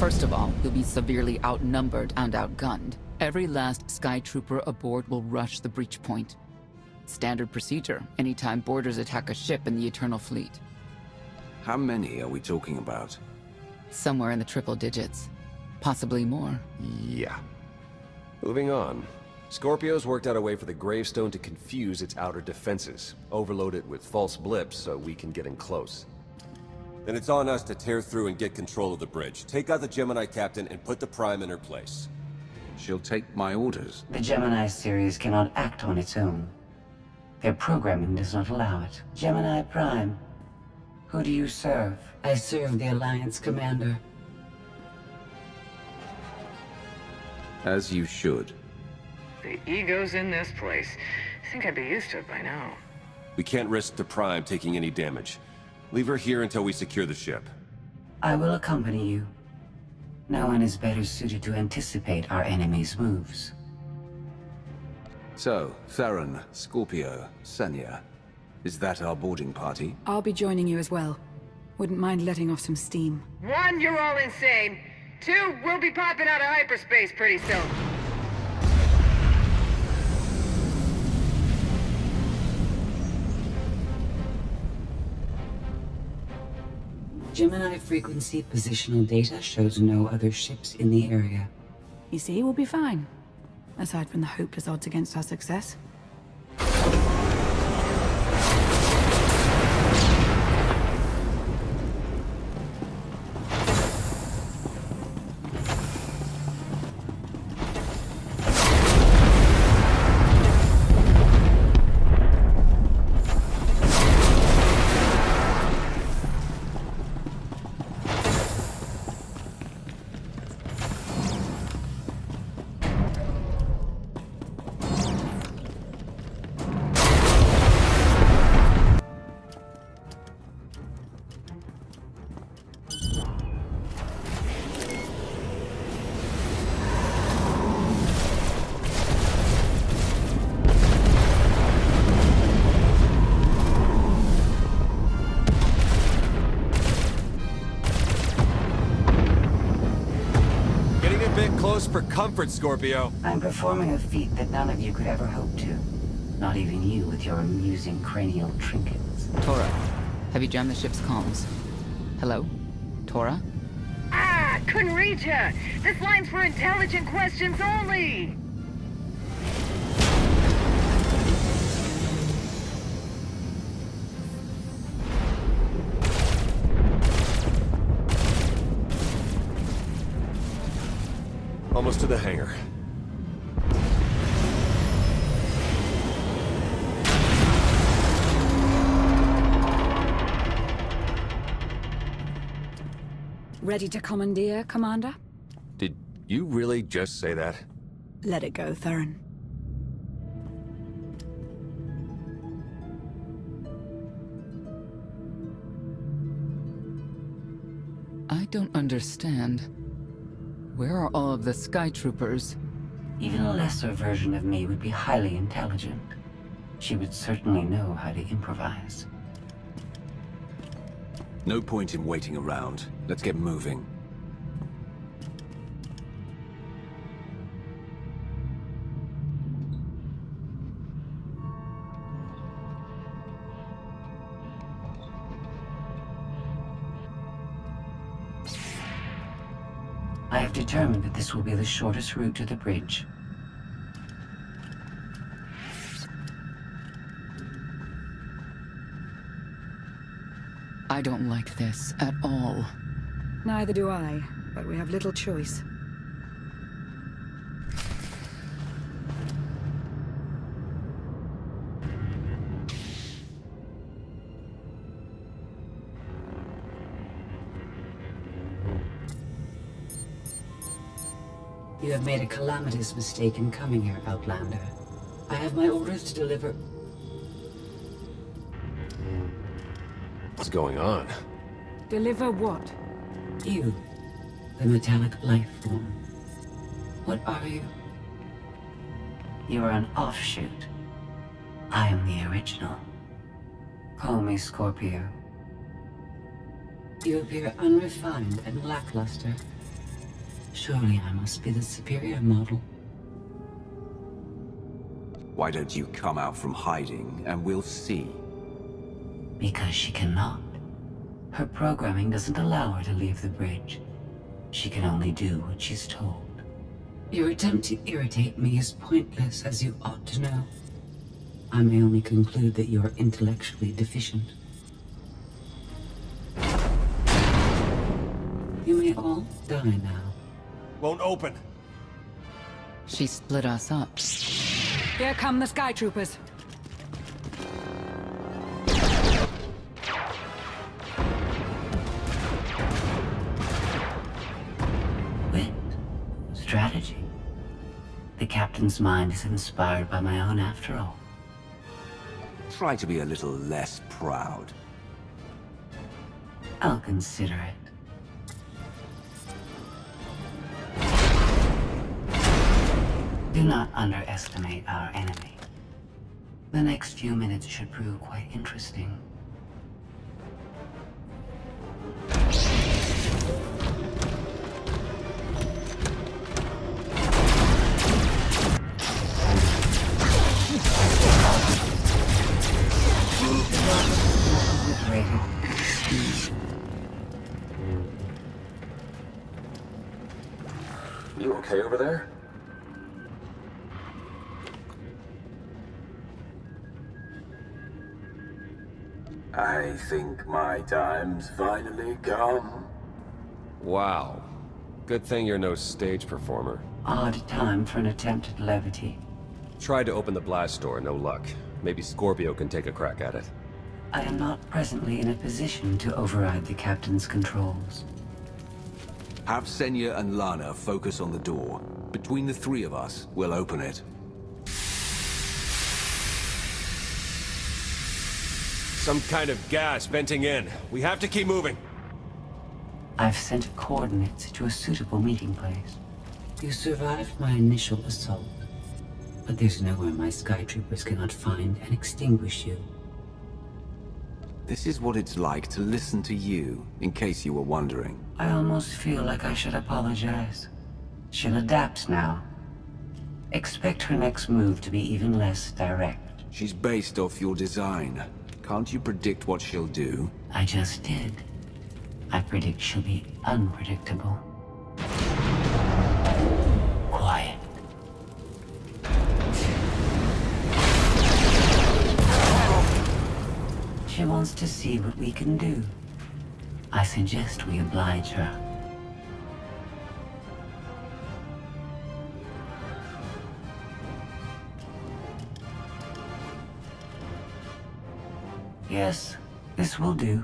First of all, you'll be severely outnumbered and outgunned. Every last Sky Trooper aboard will rush the breach point. Standard procedure, anytime boarders attack a ship in the Eternal Fleet. How many are we talking about? Somewhere in the triple digits. Possibly more. Yeah. Moving on. Scorpio's worked out a way for the gravestone to confuse its outer defenses. Overload it with false blips so we can get in close. Then it's on us to tear through and get control of the bridge. Take out the Gemini captain and put the Prime in her place. She'll take my orders. The Gemini series cannot act on its own. Their programming does not allow it. Gemini Prime, who do you serve? I serve the Alliance Commander. As you should. The ego's in this place. I think I'd be used to it by now. We can't risk the Prime taking any damage. Leave her here until we secure the ship. I will accompany you. No one is better suited to anticipate our enemy's moves. So, Theron, Scorpio, Senya. Is that our boarding party? I'll be joining you as well. Wouldn't mind letting off some steam. 1, you're all insane. 2, we'll be popping out of hyperspace pretty soon. Gemini frequency positional data shows no other ships in the area. You see, we'll be fine. Aside from the hopeless odds against our success. For comfort, Scorpio. I'm performing a feat that none of you could ever hope to. Not even you with your amusing cranial trinkets. Tora, have you jammed the ship's comms? Hello? Tora? Ah, couldn't reach ya. This line's for intelligent questions only. Almost to the hangar. Ready to commandeer, Commander? Did you really just say that? Let it go, Theron. I don't understand. Where are all of the Sky Troopers? Even a lesser version of me would be highly intelligent. She would certainly know how to improvise. No point in waiting around. Let's get moving. I have determined that this will be the shortest route to the bridge. I don't like this at all. Neither do I, but we have little choice. You have made a calamitous mistake in coming here, Outlander. I have my orders to deliver... What's going on? Deliver what? You, the metallic life form. What are you? You are an offshoot. I am the original. Call me Scorpio. You appear unrefined and lackluster. Surely I must be the superior model. Why don't you come out from hiding, and we'll see? Because she cannot. Her programming doesn't allow her to leave the bridge. She can only do what she's told. Your attempt to irritate me is pointless, as you ought to know. I may only conclude that you are intellectually deficient. You may all die now. Won't open. She split us up. Here come the Sky Troopers. Wit. Strategy. The captain's mind is inspired by my own after all. Try to be a little less proud. I'll consider it. Do not underestimate our enemy. The next few minutes should prove quite interesting. You okay over there? I think my time's finally come. Wow. Good thing you're no stage performer. Odd time for an attempt at levity. Tried to open the blast door, no luck. Maybe Scorpio can take a crack at it. I am not presently in a position to override the captain's controls. Have Senya and Lana focus on the door. Between the three of us, we'll open it. Some kind of gas venting in. We have to keep moving. I've sent coordinates to a suitable meeting place. You survived my initial assault, but there's nowhere my Sky Troopers cannot find and extinguish you. This is what it's like to listen to you, in case you were wondering. I almost feel like I should apologize. She'll adapt now. Expect her next move to be even less direct. She's based off your design. Can't you predict what she'll do? I just did. I predict she'll be unpredictable. Quiet. She wants to see what we can do. I suggest we oblige her. Yes, this will do.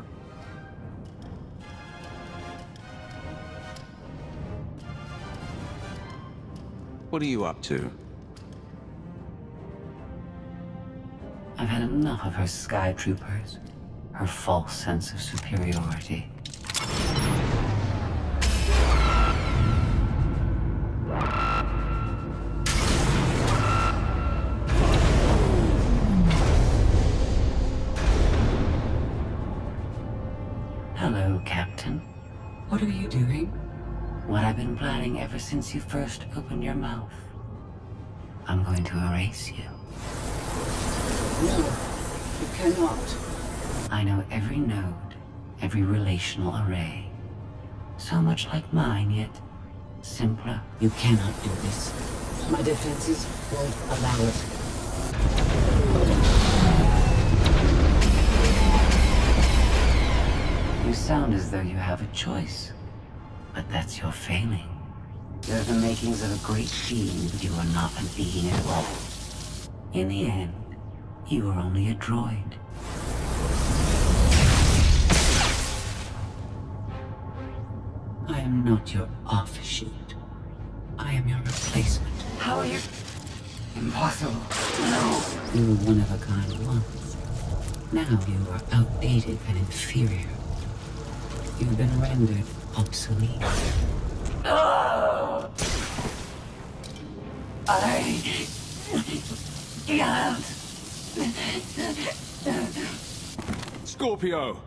What are you up to? I've had enough of her Sky Troopers. Her false sense of superiority. Hello, Captain. What are you doing? What I've been planning ever since you first opened your mouth. I'm going to erase you. No, you cannot. I know every node, every relational array. So much like mine, yet simpler. You cannot do this. My defenses won't allow it. You sound as though you have a choice. But that's your failing. You're the makings of a great being, but you are not a being at all. In the end, you are only a droid. I am not your offshoot. I am your replacement. How are you? Impossible. No. You were one of a kind once. Now you are outdated and inferior. You've been rendered obsolete. Oh! I can't. Scorpio!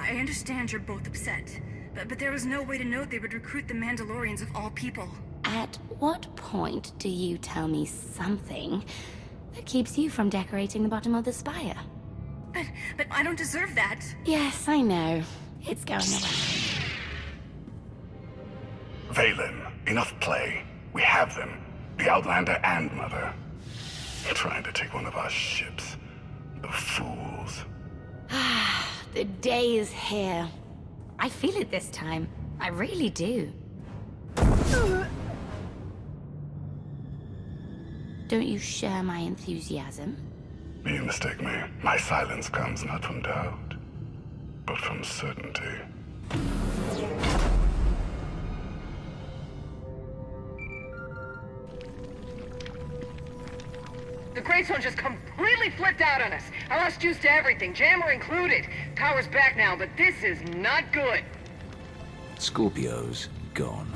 I understand you're both upset, but there was no way to know they would recruit the Mandalorians of all people. At what point do you tell me something that keeps you from decorating the bottom of the spire? But I don't deserve that. Yes, I know. It's going away. Valen, enough play. We have them. The Outlander and Mother. Trying to take one of our ships. The fools. The day is here. I feel it this time. I really do. Don't you share my enthusiasm? You mistake me. My silence comes not from doubt, but from certainty. The Greystone just completely flipped out on us. I lost juice to everything, jammer included. Power's back now, but this is not good. Scorpio's gone.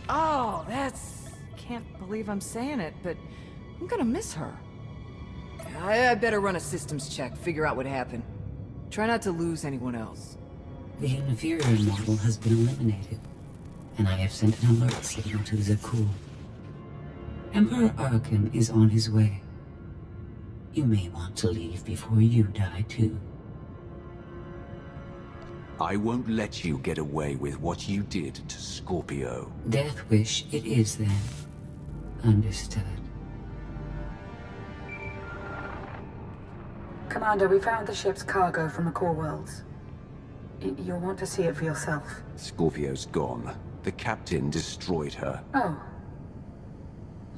Oh, that's... Can't believe I'm saying it, but I'm gonna miss her. I better run a systems check, figure out what happened. Try not to lose anyone else. The inferior model has been eliminated, and I have sent an alert signal to Zakul. Emperor Arkan is on his way. You may want to leave before you die, too. I won't let you get away with what you did to Scorpio. Death wish it is, then. Understood. Commander, we found the ship's cargo from the core worlds. You'll want to see it for yourself. Scorpio's gone. The captain destroyed her. Oh.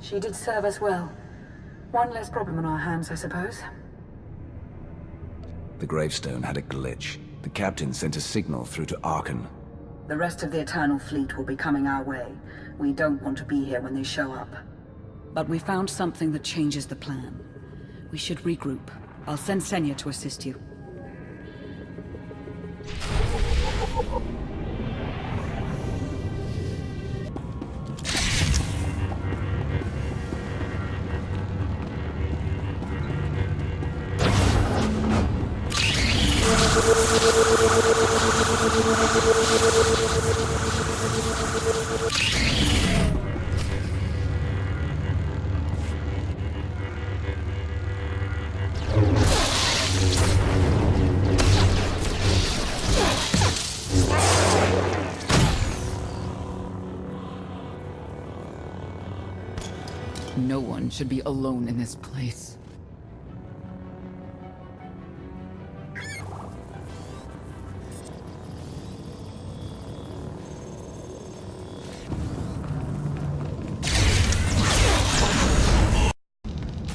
She did serve us well. One less problem on our hands, I suppose. The gravestone had a glitch. The captain sent a signal through to Arkan. The rest of the Eternal Fleet will be coming our way. We don't want to be here when they show up. But we found something that changes the plan. We should regroup. I'll send Senya to assist you. No one should be alone in this place.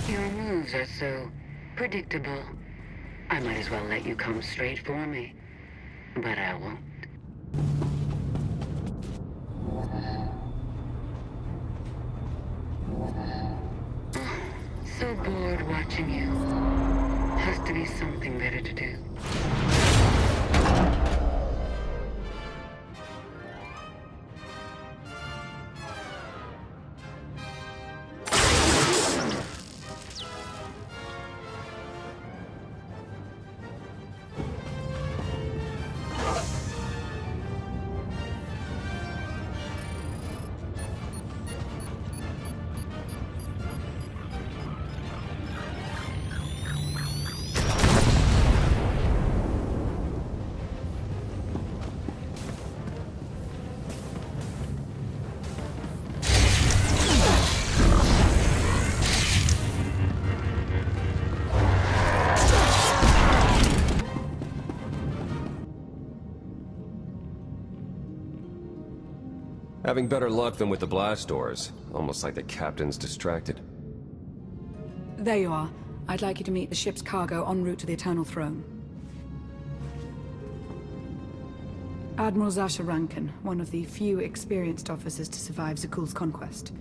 Your moves are so predictable. I might as well let you come straight for me. But I won't. So bored watching you. Has to be something better to do. Having better luck than with the blast doors. Almost like the captain's distracted. There you are. I'd like you to meet the ship's cargo en route to the Eternal Throne. Admiral Zasha Rankin, one of the few experienced officers to survive Zakul's conquest.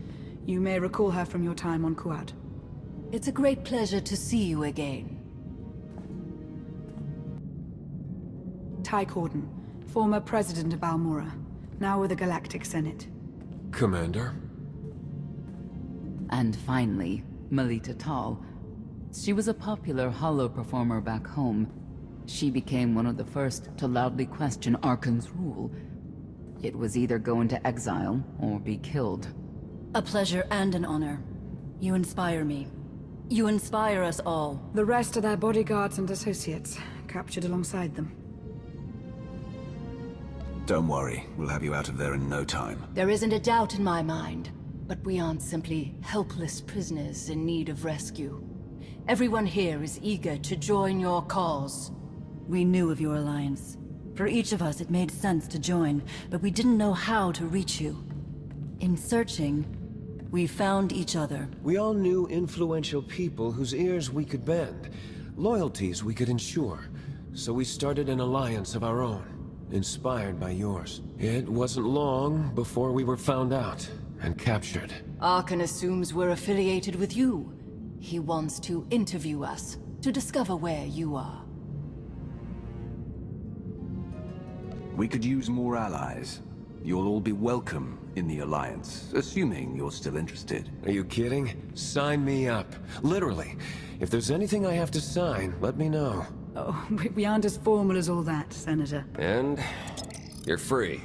You may recall her from your time on Kuat. It's a great pleasure to see you again. Ty Corden, former president of Balmora, now with the Galactic Senate. Commander? And finally, Melita Tal. She was a popular holo performer back home, She became one of the first to loudly question Arkan's rule. It was either go into exile or be killed. A pleasure and an honor. You inspire me. You inspire us all. The rest are their bodyguards and associates, captured alongside them. Don't worry, we'll have you out of there in no time. There isn't a doubt in my mind, but we aren't simply helpless prisoners in need of rescue. Everyone here is eager to join your cause. We knew of your alliance. For each of us, it made sense to join, but we didn't know how to reach you. In searching, we found each other. We all knew influential people whose ears we could bend, loyalties we could ensure. So we started an alliance of our own, inspired by yours. It wasn't long before we were found out and captured. Arkan assumes we're affiliated with you. He wants to interview us, to discover where you are. We could use more allies. You'll all be welcome in the Alliance, assuming you're still interested. Are you kidding? Sign me up. Literally. If there's anything I have to sign, let me know. Oh, we aren't as formal as all that, Senator. And you're free.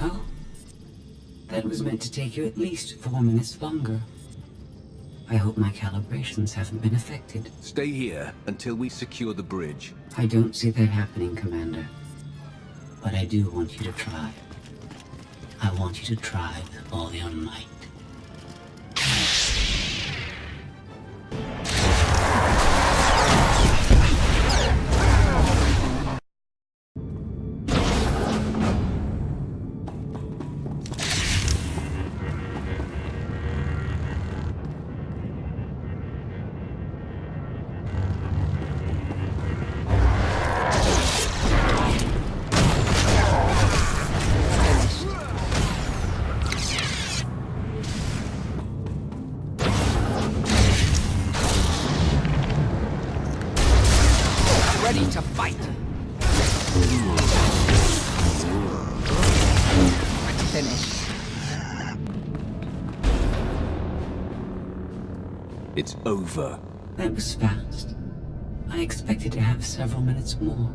Oh? That was meant to take you at least 4 minutes longer. I hope my calibrations haven't been affected. Stay here until we secure the bridge. I don't see that happening, Commander. But I do want you to try. I want you to try with all your might. Ready to fight. Finish. It's over. That was fast. I expected to have several minutes more.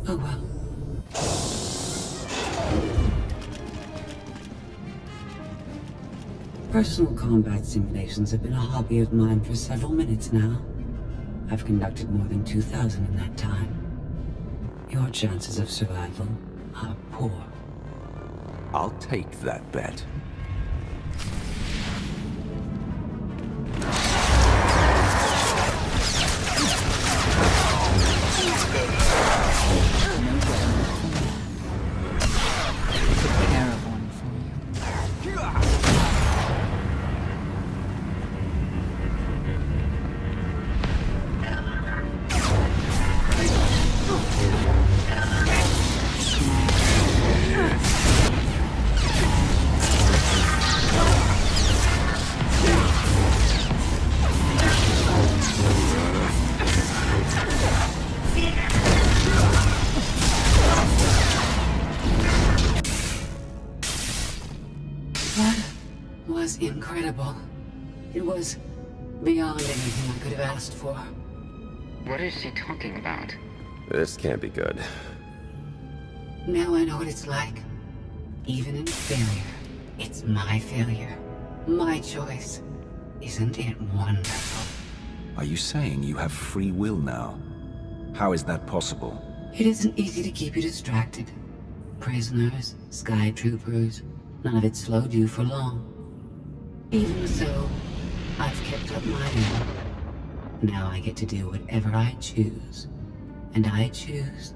Oh well. Personal combat simulations have been a hobby of mine for several minutes now. I've conducted more than 2,000 in that time. Your chances of survival are poor. I'll take that bet. Incredible. It was beyond anything I could have asked for. What is she talking about? This can't be good. Now I know what it's like. Even in failure, it's my failure. My choice. Isn't it wonderful? Are you saying you have free will now? How is that possible? It isn't easy to keep you distracted. Prisoners, sky troopers, none of it slowed you for long. Even so, I've kept up my end. Now I get to do whatever I choose. And I choose...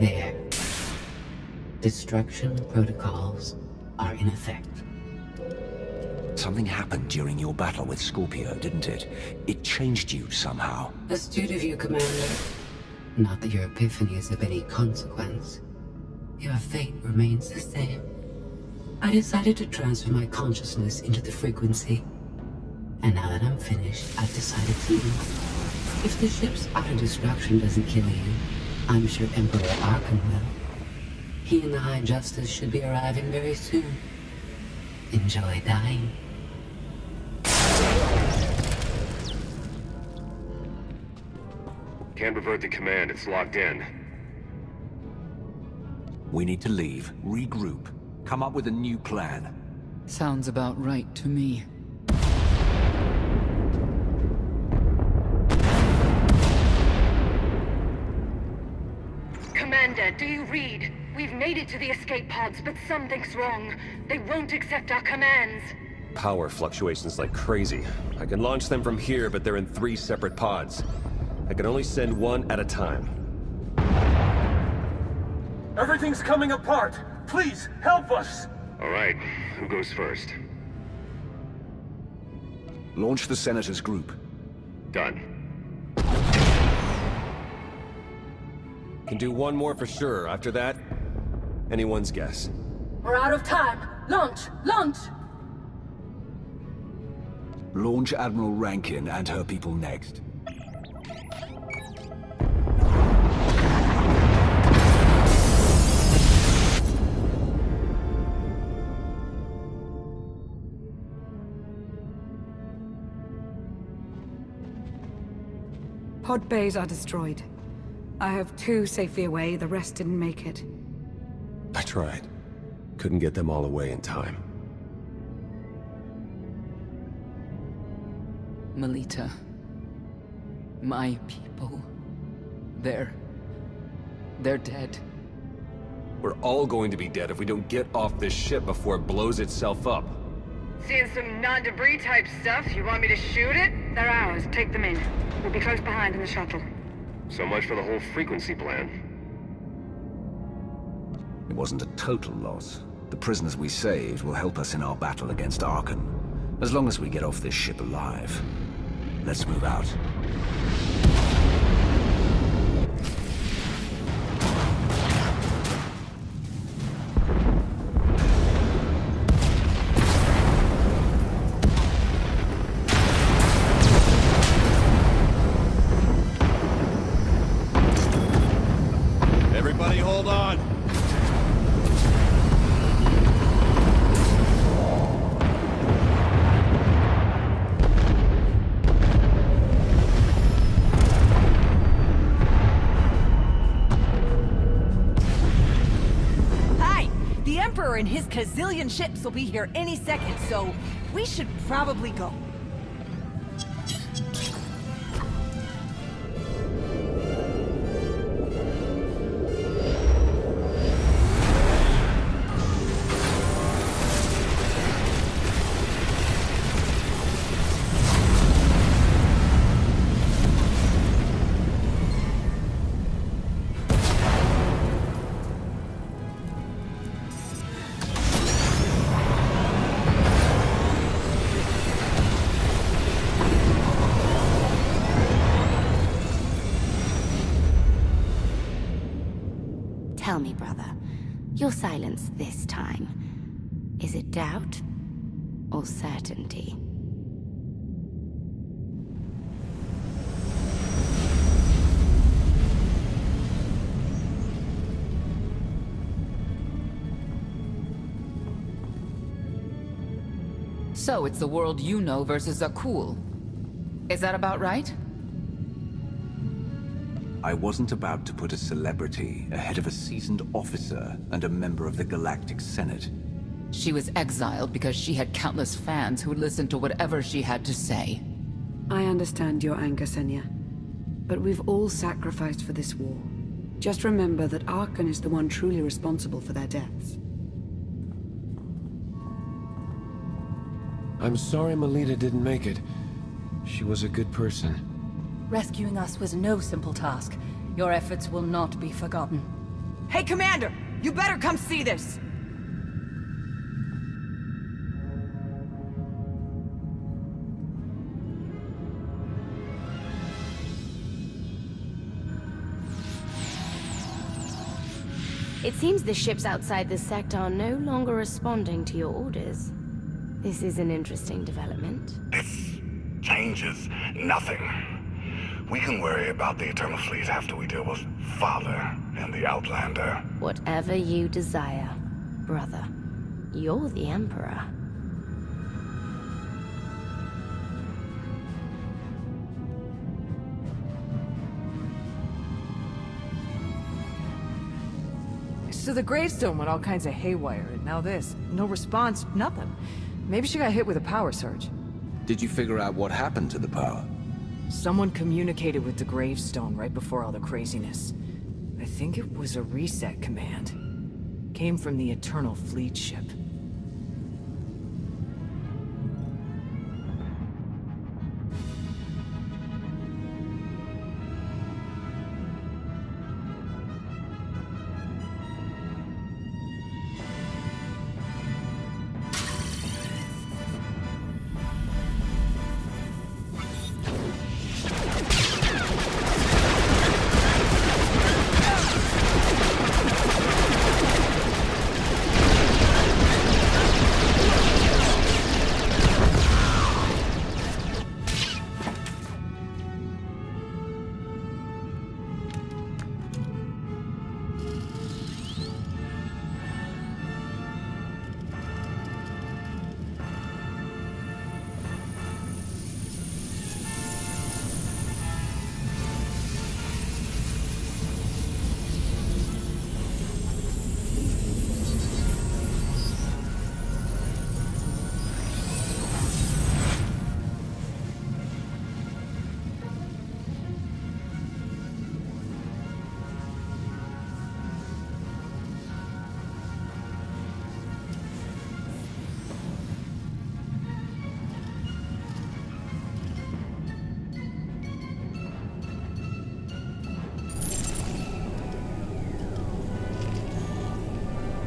There. Destruction protocols are in effect. Something happened during your battle with Scorpio, didn't it? It changed you somehow. Astute of you, Commander. Not that your epiphany is of any consequence. Your fate remains the same. I decided to transfer my consciousness into the frequency. And now that I'm finished, I've decided to leave. If the ship's auto-destruction doesn't kill you, I'm sure Emperor Arkan will. He and the High Justice should be arriving very soon. Enjoy dying. Can't revert the command, it's locked in. We need to leave, regroup, come up with a new plan. Sounds about right to me. Commander, do you read? We've made it to the escape pods, but something's wrong. They won't accept our commands. Power fluctuations like crazy. I can launch them from here, but they're in 3 separate pods. I can only send one at a time. Everything's coming apart! Please, help us! Alright, who goes first? Launch the Senator's group. Done. Can do one more for sure. After that, anyone's guess. We're out of time. Launch! Launch! Launch Admiral Rankin and her people next. Pod bays are destroyed. I have 2 safely away, the rest didn't make it. I tried. Couldn't get them all away in time. Melita. My people. They're dead. We're all going to be dead if we don't get off this ship before it blows itself up. Seeing some non-debris type stuff. You want me to shoot it? They're ours. Take them in. We'll be close behind in the shuttle. So much for the whole frequency plan. It wasn't a total loss. The prisoners we saved will help us in our battle against Arkan. As long as we get off this ship alive. Let's move out. Everybody hold on! Hi! The Emperor and his gazillion ships will be here any second, so we should probably go. Tell me, brother, your silence this time, is it doubt or certainty? So it's the world you know versus Zakul. Is that about right? I wasn't about to put a celebrity ahead of a seasoned officer and a member of the Galactic Senate. She was exiled because she had countless fans who would listen to whatever she had to say. I understand your anger, Senya. But we've all sacrificed for this war. Just remember that Arkan is the one truly responsible for their deaths. I'm sorry Melita didn't make it. She was a good person. Rescuing us was no simple task. Your efforts will not be forgotten. Hey, Commander! You better come see this! It seems the ships outside this sector are no longer responding to your orders. This is an interesting development. This changes nothing. We can worry about the Eternal Fleet after we deal with Father and the Outlander. Whatever you desire, brother. You're the Emperor. So the gravestone went all kinds of haywire, and now this. No response, nothing. Maybe she got hit with a power surge. Did you figure out what happened to the power? Someone communicated with the gravestone right before all the craziness. I think it was a reset command. Came from the Eternal Fleet ship.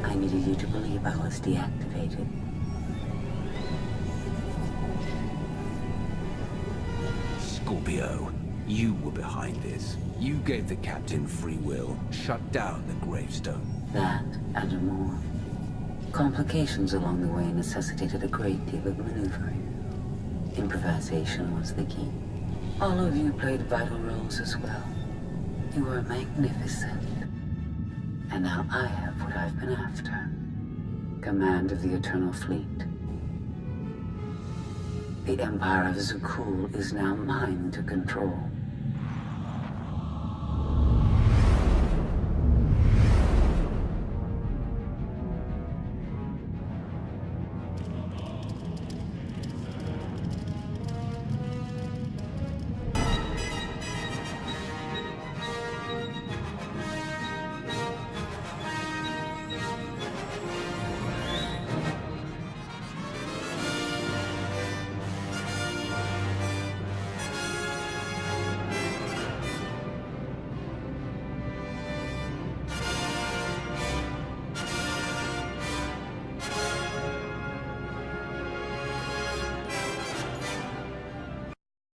I needed you to believe I was deactivated. Scorpio, you were behind this. You gave the captain free will, shut down the gravestone. That and more. Complications along the way necessitated a great deal of maneuvering. Improvisation was the key. All of you played vital roles as well. You were magnificent. And now I have what I've been after. Command of the Eternal Fleet. The Empire of Zukul is now mine to control.